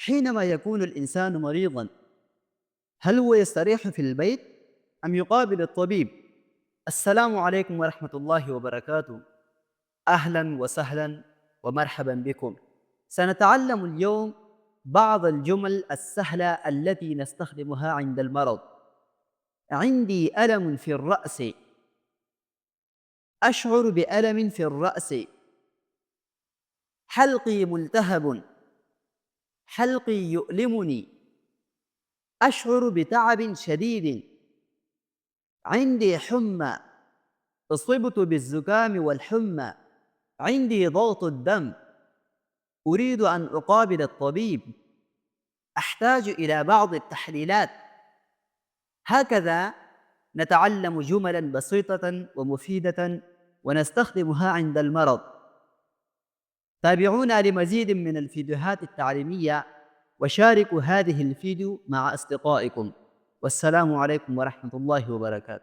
حينما يكون الإنسان مريضا، هل هو يستريح في البيت أم يقابل الطبيب؟ السلام عليكم ورحمة الله وبركاته. أهلا وسهلا ومرحبا بكم. سنتعلم اليوم بعض الجمل السهلة التي نستخدمها عند المرض. عندي ألم في الرأس. أشعر بألم في الرأس. حلقي ملتهب. حلقي يؤلمني. أشعر بتعب شديد. عندي حمى. أصبت بالزكام والحمى. عندي ضغط الدم. أريد أن أقابل الطبيب. أحتاج إلى بعض التحليلات. هكذا نتعلم جملا بسيطة ومفيدة ونستخدمها عند المرض. تابعونا لمزيد من الفيديوهات التعليمية وشاركوا هذه الفيديو مع أصدقائكم. والسلام عليكم ورحمة الله وبركاته.